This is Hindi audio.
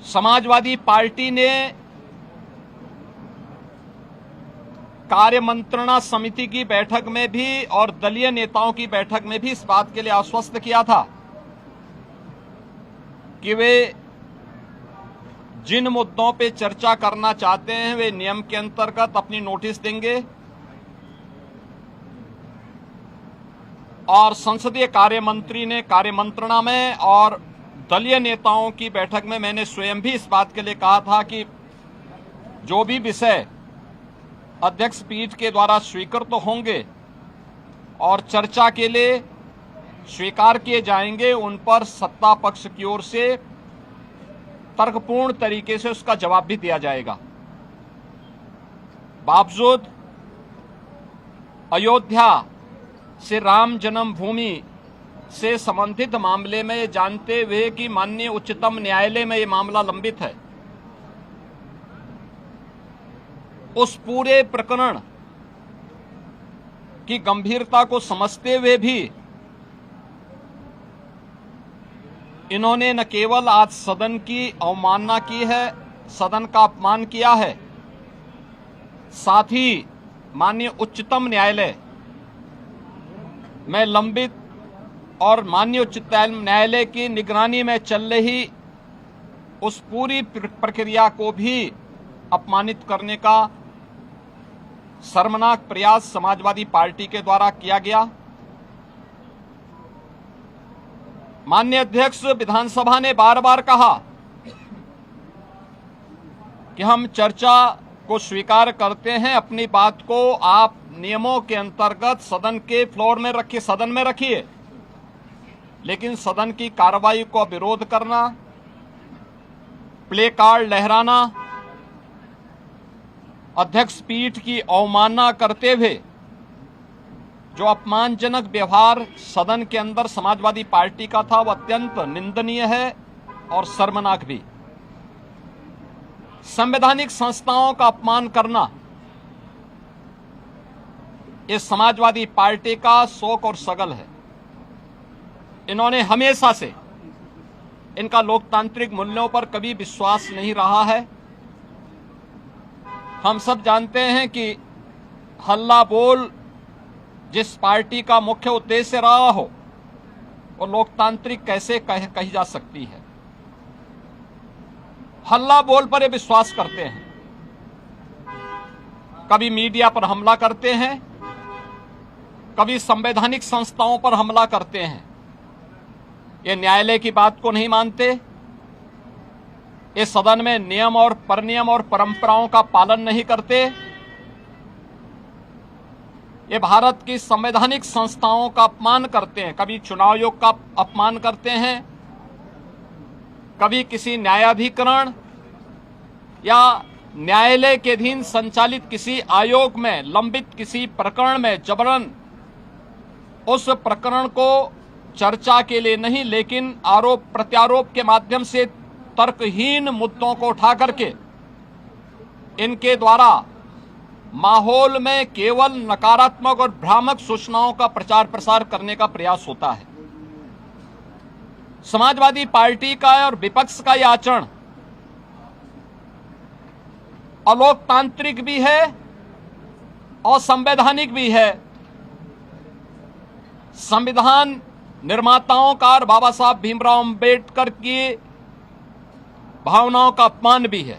समाजवादी पार्टी ने कार्य मंत्रणा समिति की बैठक में भी और दलीय नेताओं की बैठक में भी इस बात के लिए आश्वस्त किया था कि वे जिन मुद्दों पे चर्चा करना चाहते हैं वे नियम के अंतर्गत अपनी नोटिस देंगे और संसदीय कार्य मंत्री ने कार्य मंत्रणा में और दलीय नेताओं की बैठक में मैंने स्वयं भी इस बात के लिए कहा था कि जो भी विषय अध्यक्ष पीठ के द्वारा स्वीकृत तो होंगे और चर्चा के लिए स्वीकार किए जाएंगे, उन पर सत्ता पक्ष की ओर से तर्कपूर्ण तरीके से उसका जवाब भी दिया जाएगा। बावजूद अयोध्या से राम जन्मभूमि से संबंधित मामले में जानते हुए कि माननीय उच्चतम न्यायालय में यह मामला लंबित है, उस पूरे प्रकरण की गंभीरता को समझते हुए भी इन्होंने न केवल आज सदन की अवमानना की है, सदन का अपमान किया है, साथ ही माननीय उच्चतम न्यायालय में लंबित और माननीय उच्चतम न्यायालय की निगरानी में चल रही उस पूरी प्रक्रिया को भी अपमानित करने का शर्मनाक प्रयास समाजवादी पार्टी के द्वारा किया गया। माननीय अध्यक्ष विधानसभा ने बार बार कहा कि हम चर्चा को स्वीकार करते हैं, अपनी बात को आप नियमों के अंतर्गत सदन के फ्लोर में रखिए, सदन में रखिए, लेकिन सदन की कार्रवाई को विरोध करना, प्ले कार्ड लहराना, अध्यक्ष पीठ की अवमानना करते हुए जो अपमानजनक व्यवहार सदन के अंदर समाजवादी पार्टी का था वह अत्यंत निंदनीय है और शर्मनाक भी। संवैधानिक संस्थाओं का अपमान करना इस समाजवादी पार्टी का शौक और सगल है। इन्होंने हमेशा से इनका लोकतांत्रिक मूल्यों पर कभी विश्वास नहीं रहा है। हम सब जानते हैं कि हल्ला बोल जिस पार्टी का मुख्य उद्देश्य रहा हो वो लोकतांत्रिक कैसे कही जा सकती है। हल्ला बोल पर ये विश्वास करते हैं, कभी मीडिया पर हमला करते हैं, कभी संवैधानिक संस्थाओं पर हमला करते हैं। ये न्यायालय की बात को नहीं मानते, इस सदन में नियम और परनियम और परंपराओं का पालन नहीं करते, ये भारत की संवैधानिक संस्थाओं का अपमान करते हैं, कभी चुनाव आयोग का अपमान करते हैं, कभी किसी न्यायाधिकरण या न्यायालय के अधीन संचालित किसी आयोग में लंबित किसी प्रकरण में जबरन उस प्रकरण को चर्चा के लिए नहीं लेकिन आरोप प्रत्यारोप के माध्यम से तर्कहीन मुद्दों को उठा करके इनके द्वारा माहौल में केवल नकारात्मक और भ्रामक सूचनाओं का प्रचार प्रसार करने का प्रयास होता है। समाजवादी पार्टी का और विपक्ष का यह आचरण अलोकतांत्रिक भी है और संवैधानिक भी है। संविधान निर्माताओं का और बाबा साहब भीमराव अंबेडकर की भावनाओं का अपमान भी है।